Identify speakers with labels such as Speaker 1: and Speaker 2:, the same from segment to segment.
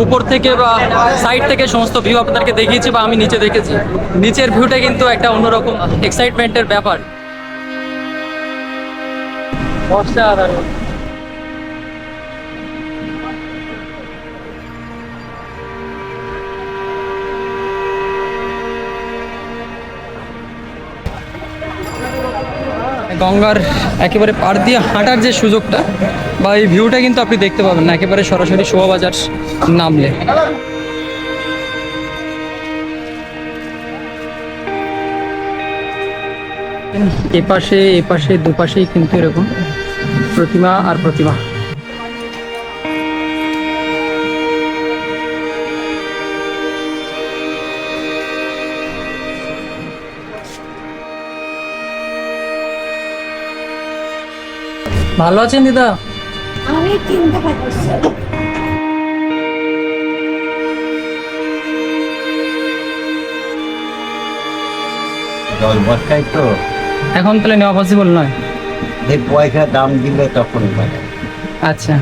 Speaker 1: উপর থেকে বা সাইড থেকে সমস্ত ভিউ আপনাদেরকে দেখিয়েছি বা আমি নিচে দেখেছি। নিচের ভিউটা কিন্তু একটা অন্যরকম এক্সাইটমেন্টের ব্যাপার। অসাধারণ। গঙ্গার একেবারে পাড় দিয়ে হাঁটার যে সুযোগটা বা এই ভিউটা কিন্তু আপনি দেখতে পাবেন না একেবারে সরাসরি শোভাবাজার নামলে। এপাশে দুপাশেই কিন্তু এরকম প্রতিমা আর প্রতিমা। ভালো আছেন দিদা?
Speaker 2: আমি চিনতে পারছি।
Speaker 3: বর্ষায় তো
Speaker 1: এখন তাহলে নেওয়া পসিবল নয়।
Speaker 3: এই পয়সা দাম দিলে তখন পাবে।
Speaker 1: আচ্ছা,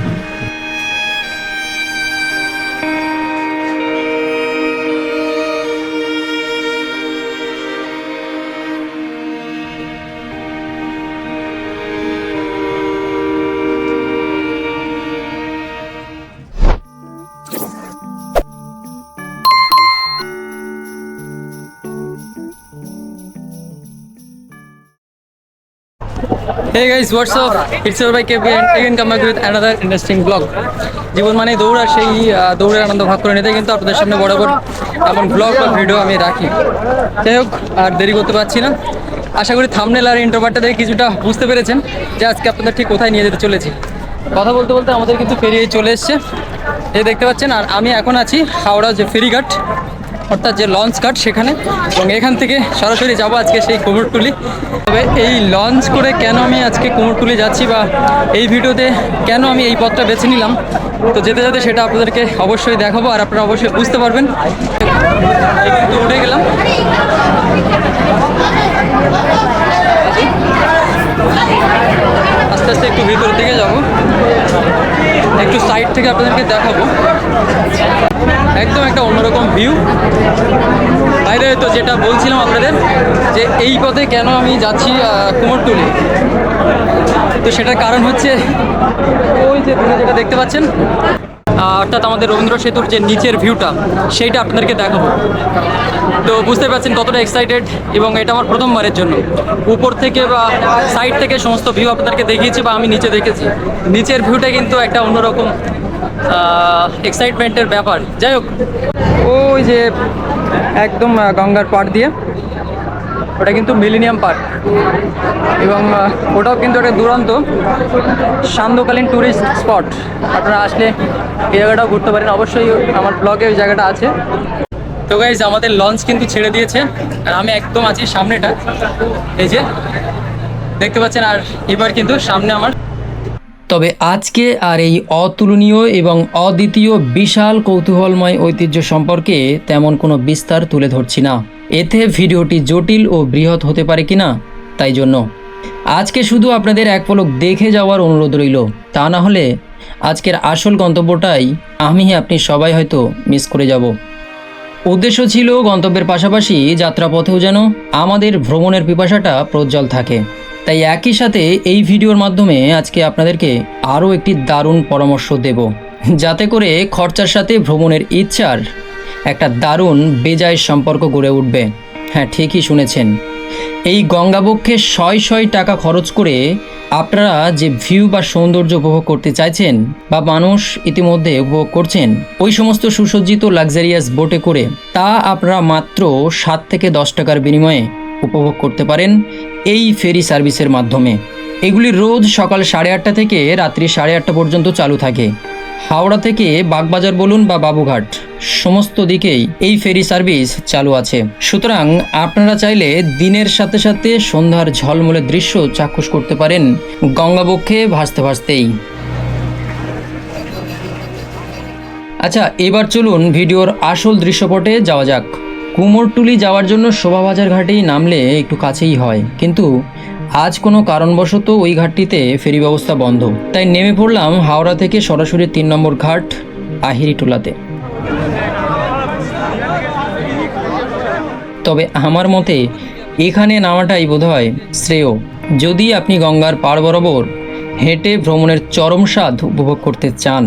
Speaker 1: hey guys, what's up? It's your bike and again come back with another interesting vlog. জীবন মানে দৌড়, আর সেই দৌড়ের আনন্দ ভাগ করে নিতে কিন্তু আপনাদের সামনে বরাবর এমন ব্লগ বা ভিডিও আমি রাখি। যাই হোক, আর দেরি করতে পারছি না। আশা করি থাম্বনেল আর ইন্ট্রোভারটা দেখে কিছুটা বুঝতে পেরেছেন যে আজকে আপনাদের ঠিক কোথায় নিয়ে যেতে চলেছি। কথা বলতে বলতে আমাদের কিন্তু ফেরি চলে এসছে, এই দেখতে পাচ্ছেন। আর আমি এখন আছি হাওড়া যে ফেরিঘাট, অর্থাৎ যে লঞ্চ ঘাট সেখানে, এবং এখান থেকে সরাসরি যাবো আজকে সেই কুমোরটুলি। তবে এই লঞ্চ করে কেন আমি আজকে কুমোরটুলি যাচ্ছি বা এই ভিডিওতে কেন আমি এই পথটা বেছে নিলাম, তো যেতে যেতে সেটা আপনাদেরকে অবশ্যই দেখাবো আর আপনারা অবশ্যই বুঝতে পারবেন। একটু উঠে গেলাম, আস্তে আস্তে একটু ভিতরের দিকে যাব, একটু সাইড থেকে আপনাদেরকে দেখাবো। একদম একটা অন্যরকম ভিউ। বাইরে তো যেটা বলছিলাম আপনাদের যে এই পথে কেন আমি যাচ্ছি কুমোরটুলি, তো সেটার কারণ হচ্ছে ওই যে দূরে যেটা দেখতে পাচ্ছেন, অর্থাৎ আমাদের রবীন্দ্র সেতুর যে নিচের ভিউটা সেইটা আপনাদেরকে দেখাবো। তো বুঝতে পারছেন কতটা এক্সাইটেড, এবং এটা আমার প্রথমবারের জন্য উপর থেকে বা সাইড থেকে সমস্ত ভিউ আপনাদেরকে দেখিয়েছি বা আমি নিচে দেখেছি। নিচের ভিউটা কিন্তু একটা অন্যরকম এক্সাইটমেন্টের ব্যাপার। যাই হোক, ওই যে একদম গঙ্গার পাড় দিয়ে ওটা কিন্তু মিলেনিয়াম পার্ক, এবং ওটাও কিন্তু একটা দুরন্ত সান্ধ্যকালীন ট্যুরিস্ট স্পট। আপনারা আসলে এই জায়গাটাও ঘুরতে পারেন, অবশ্যই আমার ব্লগে ওই জায়গাটা আছে। তো গাইজ, আমাদের লঞ্চ কিন্তু ছেড়ে দিয়েছে আর আমি একদম আছি সামনেটা, এই যে দেখতে পাচ্ছেন। আর এবার কিন্তু সামনে আমার, তবে আজকে আর এই অতুলনীয় এবং অদ্বিতীয় বিশাল কৌতূহলময় ঐতিহ্য সম্পর্কে তেমন কোনো বিস্তার তুলে ধরছি না, এতে ভিডিওটি জটিল ও বৃহৎ হতে পারে কিনা, তাই জন্য আজকে শুধু আপনাদের এক পলক দেখে যাওয়ার অনুরোধ রইল। তা না হলে আজকের আসল গন্তব্যটাই আপনি সবাই হয়তো মিস করে যাব। উদ্দেশ্য ছিল গন্তব্যের পাশাপাশি যাত্রাপথেও যেন আমাদের ভ্রমণের পিপাসাটা প্রজ্জ্বল থাকে। তাই একই সাথে এই ভিডিওর মাধ্যমে আজকে আপনাদেরকে আরও একটি দারুণ পরামর্শ দেব, যাতে করে খরচার সাথে ভ্রমণের ইচ্ছার একটা দারুণ বেজায় সম্পর্ক গড়ে উঠবে। হ্যাঁ, ঠিকই শুনেছেন, এই গঙ্গাবক্ষে শয় টাকা খরচ করে আপনারা যে ভিউ বা সৌন্দর্য উপভোগ করতে চাইছেন বা মানুষ ইতিমধ্যে উপভোগ করছেন, ওই সমস্ত সুসজ্জিত লাক্সারিয়াস বোটে করে তা আপনারা মাত্র 7 থেকে 10 টাকার বিনিময়ে উপভোগ করতে পারেন এই ফেরি সার্ভিসের মাধ্যমে। এগুলি রোজ সকাল 8:30 থেকে রাত্রি 8:30 পর্যন্ত চালু থাকে। হাওড়া থেকে বাগবাজার বলুন বা বাবুঘাট, সমস্ত দিকেই এই ফেরি সার্ভিস চালু আছে। সুতরাং আপনারা চাইলে দিনের সাথে সাথে সন্ধ্যার ঝলমলে দৃশ্য চাক্ষুষ করতে পারেন গঙ্গাবক্ষে ভাসতে ভাসতেই। আচ্ছা, এবার চলুন ভিডিওর আসল দৃশ্যপটে যাওয়া যাক। কুমোরটুলি যাওয়ার জন্য শোভাবাজার ঘাটেই নামলে একটু কাছেই হয়, কিন্তু আজ কোনো কারণবশত ওই ঘাটটিতে ফেরি ব্যবস্থা বন্ধ। তাই নেমে পড়লাম হাওড়া থেকে সরাসরি 3 নম্বর ঘাট
Speaker 4: আহিরিটোলাতে। তবে আমার মতে এখানে নামাটাই বোধহয় শ্রেয়, যদি আপনি গঙ্গার পাড় বরাবর হেঁটে ভ্রমণের চরম স্বাদ উপভোগ করতে চান।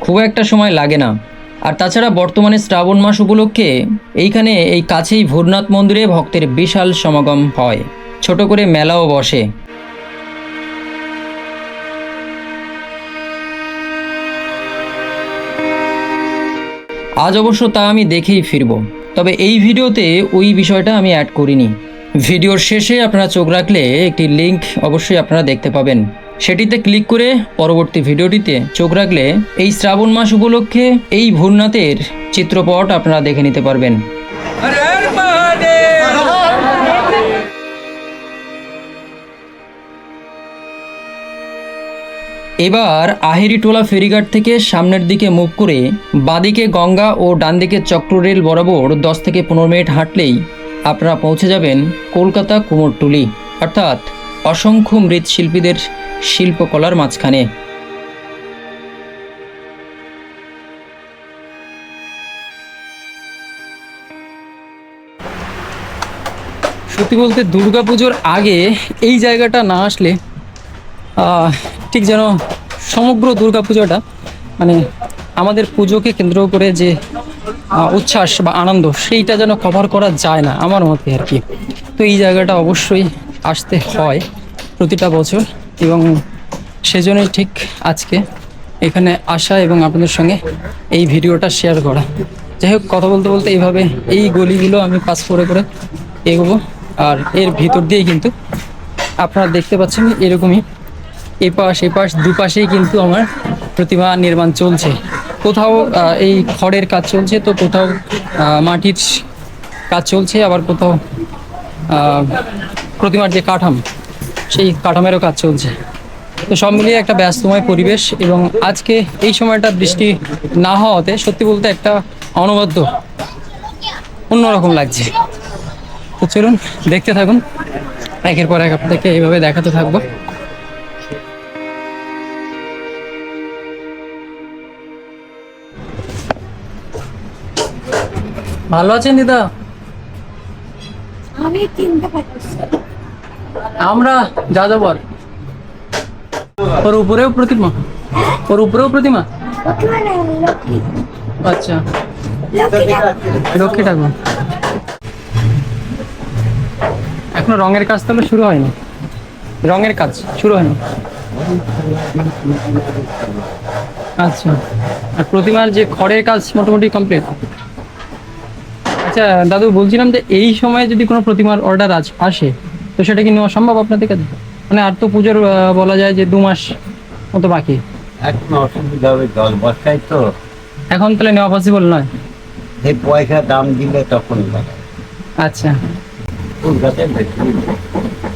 Speaker 4: খুব একটা সময় লাগে না। আর তাছাড়া বর্তমানে শ্রাবণ মাস উপলক্ষে এইখানে এই কাছেই ভূরনাথ মন্দিরে ভক্তের বিশাল সমাগম হয়, ছোট করে মেলাও বসে। আজ অবশ্য তা আমি দেখেই ফিরব, তবে এই ভিডিওতে ওই বিষয়টা আমি অ্যাড করিনি। ভিডিওর শেষে আপনারা চোখ রাখলে একটি লিঙ্ক অবশ্যই আপনারা দেখতে পাবেন, সেটিতে ক্লিক করে পরবর্তী ভিডিওটিতে চোখ রাখলে এই শ্রাবণ মাস উপলক্ষে এই ভূরনাথের চিত্রপট আপনারা দেখে নিতে পারবেন। এবার আহিরিটোলা ফেরিঘাট থেকে সামনের দিকে মুখ করে বাঁদিকে গঙ্গা ও ডান দিকে চক্ররেল বরাবর 10 থেকে 15 মিনিট হাঁটলেই আপনারা পৌঁছে যাবেন কলকাতা কুমোরটুলি, অর্থাৎ অসংখ্য মৃৎশিল্পীদের শিল্পকলার মাঝখানে।
Speaker 1: সত্যি বলতে দুর্গাপুজোর আগে এই জায়গাটা না আসলে ঠিক যেন সমগ্র দুর্গাপুজোটা মানে আমাদের পুজোকে কেন্দ্র করে যে উচ্ছ্বাস বা আনন্দ সেইটা যেন কভার করা যায় না আমার মতে আর কি। তো এই জায়গাটা অবশ্যই আসতে হয় প্রতিটা বছর, এবং সেজন্যই ঠিক আজকে এখানে আসা এবং আপনাদের সঙ্গে এই ভিডিওটা শেয়ার করা। যাই হোক, কথা বলতে বলতে এইভাবে এই গলিগুলো আমি পাস করে এগোবো, আর এর ভিতর দিয়েই কিন্তু আপনারা দেখতে পাচ্ছেন এরকমই এপাশ দুপাশেই কিন্তু আমার প্রতিমা নির্মাণ চলছে। কোথাও এই খড়ের কাজ চলছে, তো কোথাও মাটির কাজ চলছে, আবার কোথাও প্রতিমার যে কাঠাম সেই কাঠামেরও কাজ চলছে। তো সব মিলিয়ে একটা ব্যস্তময় পরিবেশ, এবং আজকে এই সময়টা বৃষ্টি না হওয়াতে সত্যি বলতে একটা অনবদ্য অন্যরকম লাগছে। তো চলুন দেখতে থাকুন, একের পর এক আপনাদেরকে এইভাবে দেখাতে থাকবো। ভালো আছেন দিদা?
Speaker 2: আমি চিনতে পারছি।
Speaker 1: আমরা যাযাবর। ওর উপরেও প্রতিমা? ওর উপরেও প্রতিমা?
Speaker 2: প্রতিমা না, লক্ষ্মী।
Speaker 1: আচ্ছা,
Speaker 2: লক্ষ্মী ঠাকুর।
Speaker 1: লক্ষ্মী ঠাকুর। এখনো রঙের কাজ তাহলে শুরু হয়নি? রঙের কাজ শুরু হয়নি? আচ্ছা, আর প্রতিমার যে খড়ের কাজ মোটামুটি কমপ্লিট? আচ্ছা দাদু, বলছিলাম যে এই সময় যদি কোনো প্রতিমার অর্ডার আসে তো সেটা কি নেওয়া সম্ভব আপনাদের কাছে? মানে আর তো পুজোর বলা যায় যে 2 মাস মতো বাকি।
Speaker 3: এখন অসুবিধা হবে, জল বর্ষায় তো।
Speaker 1: এখন তাহলে নেওয়া পসিবল নয়?
Speaker 3: যে পয়সা দাম দিলে তখন বানায়।
Speaker 1: আচ্ছা,
Speaker 3: কলকাতায় বেশি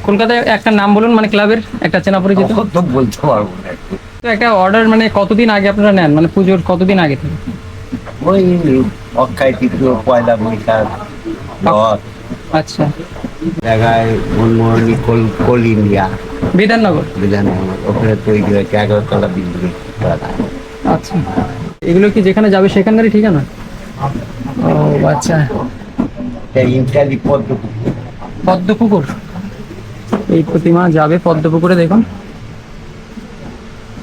Speaker 1: কলকাতায় একটা নাম বলুন, মানে ক্লাবের একটা চেনা পরিচিত।
Speaker 3: তো বলতে পারবো না একটু।
Speaker 1: তো একটা অর্ডার মানে কতদিন আগে আপনারা নেন, মানে পুজোর কতদিন আগে থেকে?
Speaker 3: ওই অক্ষয় তৃতীয়, পয়লা বৈশাখ, রথ,
Speaker 1: আচ্ছা,
Speaker 3: জায়গায় মনমোহনী, কোল ইন্ডিয়া,
Speaker 1: বিধাননগর।
Speaker 3: বিধাননগর, ওখানে তৈরি হয়েছে 11তলা বিল্ডিং।
Speaker 1: আচ্ছা, এগুলো কি যেখানে যাবে সেখানকারই ঠিকানা? ও আচ্ছা,
Speaker 3: ইন্টালি পদ্মপুকুর।
Speaker 1: পদ্মপুকুর। এই প্রতিমা যাবে পদ্মপুকুরে, দেখুন।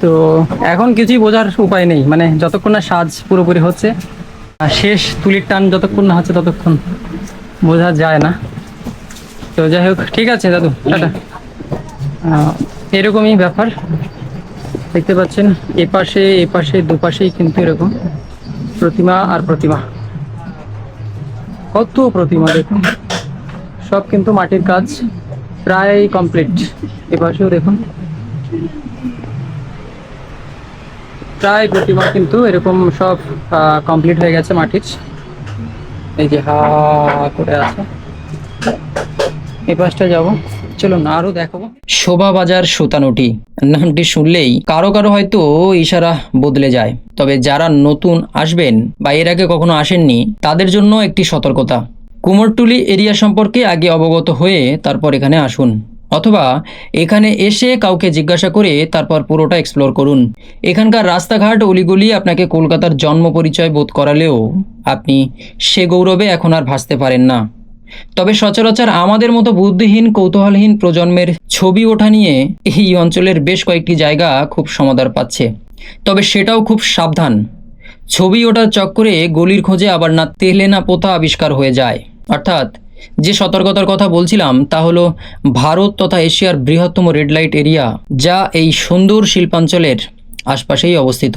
Speaker 1: তো এখন কিছুই বোঝার উপায় নেই, মানে যতক্ষণ না সাজ পুরোপুরি হচ্ছে, আর শেষ তুলির টান যতক্ষণ না হচ্ছে ততক্ষণ বোঝা যায় না। তো যাই হোক, ঠিক আছে দাদু, টাটা। এরকমই ব্যাপার দেখতে পাচ্ছেন, এপাশে দুপাশেই কিন্তু এরকম প্রতিমা আর প্রতিমা, কত প্রতিমা দেখুন, সব কিন্তু মাটির কাজ প্রায় কমপ্লিট। এপাশেও দেখুন প্রায় প্রতিমা কিন্তু এরকম সব কমপ্লিট হয়ে গেছে মাটির। এই যে হা করে আছে, এই পাশটা যাবো, চলুন আরো দেখাবো।
Speaker 4: শোভাবাজার সুতানুটি নামটি শুনলেই কারো কারো হয়তো ইশারা বদলে যায়, তবে যারা নতুন আসবেন বা এর আগে কখনো আসেননি তাদের জন্য একটি সতর্কতা। কুমোরটুলি এরিয়া সম্পর্কে আগে অবগত হয়ে তারপর এখানে আসুন, অথবা এখানে এসে কাউকে জিজ্ঞাসা করে তারপর পুরোটা এক্সপ্লোর করুন। এখানকার রাস্তাঘাট অলিগলি আপনাকে কলকাতার জন্ম পরিচয় বোধ করালেও আপনি সে গৌরবে এখন আর ভাসতে পারেন না। তবে সচরাচর আমাদের মতো বুদ্ধিহীন কৌতূহলহীন প্রজন্মের ছবি ওঠা নিয়ে এই অঞ্চলের বেশ কয়েকটি জায়গা খুব সমাদর পাচ্ছে। তবে সেটাও খুব সাবধান, ছবি ওঠার চক্করে গলির খোঁজে আবার না তেলে না পোতা আবিষ্কার হয়ে যায়। অর্থাৎ যে সতর্কতার কথা বলছিলাম তা হলো ভারত তথা এশিয়ার বৃহত্তম রেড লাইট এরিয়া, যা এই সুন্দর শিল্পাঞ্চলের আশপাশেই অবস্থিত।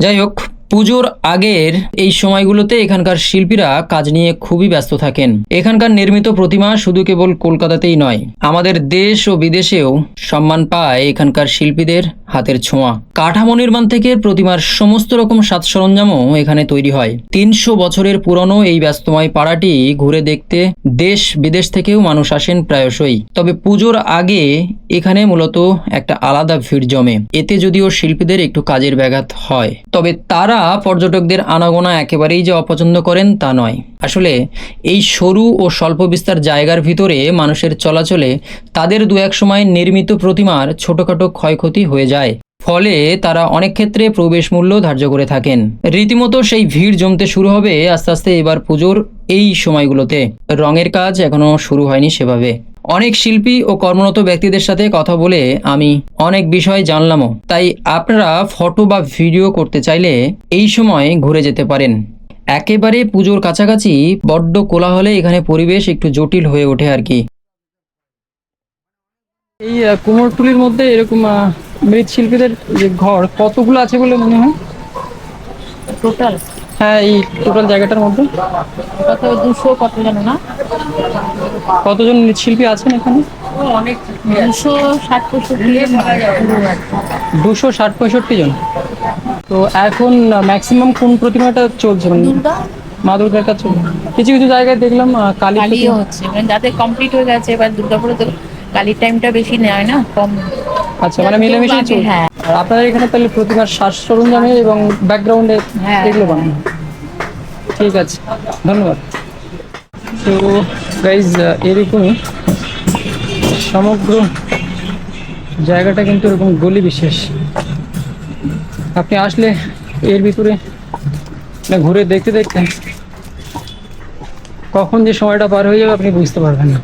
Speaker 4: যাই হোক, পুজোর আগের এই সময়গুলোতে এখানকার শিল্পীরা কাজ নিয়ে খুবই ব্যস্ত থাকেন। এখানকার নির্মিত প্রতিমা শুধু কেবল কলকাতাতেই নয়, আমাদের দেশ ও বিদেশেও সম্মান পায় এখানকার শিল্পীদের হাতের ছোঁয়া। কাঠামো নির্মাণ থেকে প্রতিমার সমস্ত রকম সাজ সরঞ্জামও এখানে তৈরি হয়। 300 বছরের পুরনো এই ব্যস্তময় পাড়াটি ঘুরে দেখতে দেশ বিদেশ থেকেও মানুষ আসেন প্রায়শই। তবে পুজোর আগে এখানে মূলত একটা আলাদা ভিড় জমে। এতে যদিও শিল্পীদের একটু কাজের ব্যাঘাত হয়, তবে তারা পর্যটকদের আনাগোনা একেবারেই যে অপছন্দ করেন তা নয়। আসলে এই সরু ও স্বল্প বিস্তার জায়গার ভিতরে মানুষের চলাচলে তাদের দু এক সময় নির্মিত প্রতিমার ছোটখাটো ক্ষয়ক্ষতি হয়ে যায়, ফলে তারা অনেক ক্ষেত্রে প্রবেশ মূল্য ধার্য করে থাকেন। রীতিমতো সেই ভিড় জমতে শুরু হবে আস্তে আস্তে এবার পুজোর এই সময়গুলোতে। রঙের কাজ এখনো শুরু হয়নি সেভাবে। অনেক শিল্পী ও কর্মরত ব্যক্তিদের সাথে কথা বলে আমি অনেক বিষয় জানলামও। তাই আপনারা ফটো বা ভিডিও করতে চাইলে এই সময় ঘুরে যেতে পারেন। একেবারে পুজোর কাছাকাছি বড্ড কোলাহলে এখানে পরিবেশ একটু জটিল হয়ে ওঠে আর কি।
Speaker 1: এই কুমোরটুলির মধ্যে এরকম মৃৎশিল্পীদের যে ঘর কতগুলো আছে বলে মনে হয়?
Speaker 5: টোটাল
Speaker 1: হ্যাঁ, এই টোটাল জায়গাটার মধ্যে
Speaker 5: কত 200 কত জানো না,
Speaker 1: কতজন মৃৎশিল্পী আছেন এখানে?
Speaker 5: অনেক 260-65
Speaker 1: 260-65 জন। তো এখন ম্যাক্সিমাম কোন প্রতিমাটা চলছে, মানে
Speaker 5: দুর্গা
Speaker 1: মা দুর্গার কাজ চলছে? কিছু কিছু জায়গায় দেখলাম কালী
Speaker 5: কালিও
Speaker 1: প্রতিমা।
Speaker 5: হচ্ছে, মানে যাদের কমপ্লিট হয়ে গেছে। এবার দুর্গাপুরে তো কালির টাইমটা বেশি নেয় না, কম।
Speaker 1: আচ্ছা, মানে মিলেমিশে চলছে।
Speaker 5: হ্যাঁ।
Speaker 1: আর আপনাদের এখানে তাহলে প্রতিমার সাজ সরঞ্জামে এবং ব্যাকগ্রাউন্ডে
Speaker 5: হ্যাঁ।
Speaker 1: এগুলো বানানো। ঠিক আছে, ধন্যবাদ। তো গাইজ, এরকমই সমগ্র জায়গাটা কিন্তু এরকম গলি বিশেষ। আপনি আসলে এর ভিতরে ঘুরে দেখতে দেখতে কখন যে সময়টা পার হয়ে যাবে আপনি বুঝতে পারবেন না।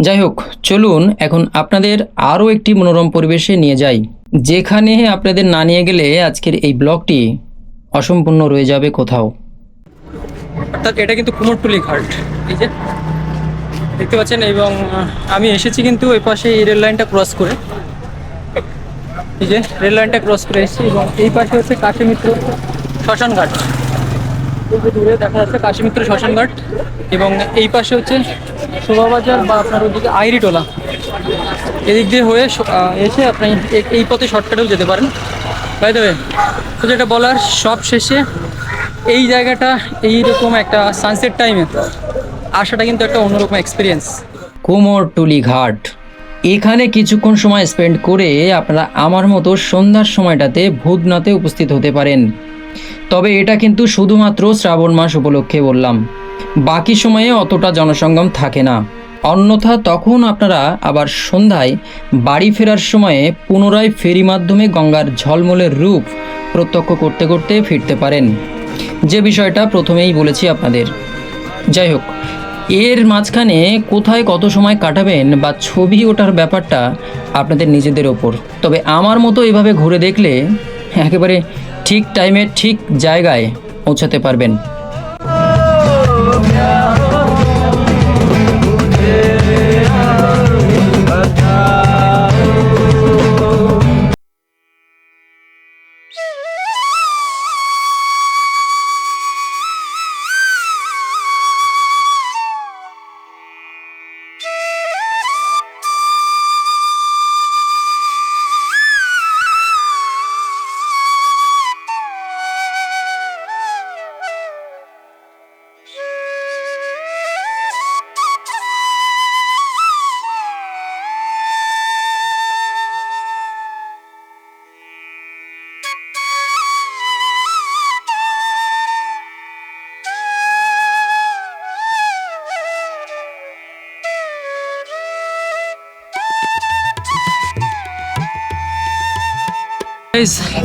Speaker 4: যাই হোক, চলুন এখন আপনাদের আরও একটি মনোরম পরিবেশে নিয়ে যাই, যেখানে আপনাদের না নিয়ে গেলে আজকের এই ব্লগটি অসম্পূর্ণ রয়ে যাবে কোথাও।
Speaker 1: অর্থাৎ এটা কিন্তু কুমোরটুলি ঘাট, এই যে দেখতে পাচ্ছেন। এবং আমি এসেছি কিন্তু ওই পাশে এই রেল লাইনটা ক্রস করে, এই যে রেল লাইনটা ক্রস করে এসেছি। এবং এই পাশে হচ্ছে কাশীমিত্র শ্মশান ঘাট, দূরে দেখা যাচ্ছে কাশীমিত্র শ্মশান ঘাট। এবং এই পাশে হচ্ছে শোভাবাজার বা আপনার ওদিকে আইরিটোলা। এদিক দিয়ে হয়ে এসে আপনি এই পথে শর্টকাটেও যেতে পারেন। বাই দ্য ওয়ে, তো যেটা বলার সব শেষে, এই জায়গাটা এইরকম একটা সানসেট টাইমে আসাটা কিন্তু একটা অন্যরকম এক্সপিরিয়েন্স।
Speaker 4: কুমোরটুলি ঘাট, এখানে কিছুক্ষণ সময় স্পেন্ড করে আপনারা আমার মতো সন্ধ্যার সময়টাতে ভূতনাথে উপস্থিত হতে পারেন। তবে এটা কিন্তু শুধুমাত্র শ্রাবণ মাস উপলক্ষে বললাম, বাকি সময়ে অতটা জনসঙ্গম থাকে না। অন্যথা তখন আপনারা আবার সন্ধ্যায় বাড়ি ফেরার সময়ে পুনরায় ফেরি মাধ্যমে গঙ্গার ঝলমলের রূপ প্রত্যক্ষ করতে করতে ফিরতে পারেন, যে বিষয়টা প্রথমেই বলেছি আপনাদের। যাই হোক, এর মাঝখানে কোথায় কত সময় কাটাবেন বা ছবি ওঠার ব্যাপারটা আপনাদের নিজেদের ওপর। তবে আমার মতো এভাবে ঘুরে দেখলে একেবারে ঠিক টাইমে ঠিক জায়গায় পৌঁছাতে পারবেন।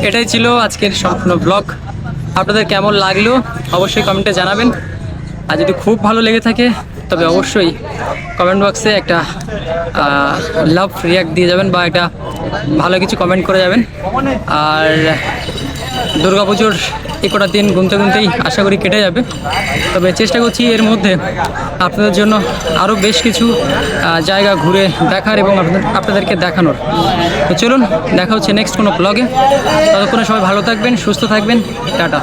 Speaker 1: এটাই ছিল আজকের সম্পূর্ণ ব্লগ। আপনাদের কেমন লাগলো অবশ্যই কমেন্টে জানাবেন। আর যদি খুব ভালো লেগে থাকে তবে অবশ্যই কমেন্ট বক্সে একটা লাভ রিয়াক্ট দিয়ে যাবেন বা একটা ভালো কিছু কমেন্ট করে যাবেন। আর দুর্গাপুজোর এই কটা দিন গুনতে গুনতেই আশা করি কেটে যাবে। তবে চেষ্টা করছি এর মধ্যে আপনাদের জন্য আরও বেশ কিছু জায়গা ঘুরে দেখার এবং আপনাদেরকে দেখানোর। তো চলুন, দেখা হচ্ছে নেক্সট কোনো ব্লগে। ততক্ষণে সবাই ভালো থাকবেন, সুস্থ থাকবেন। টাটা।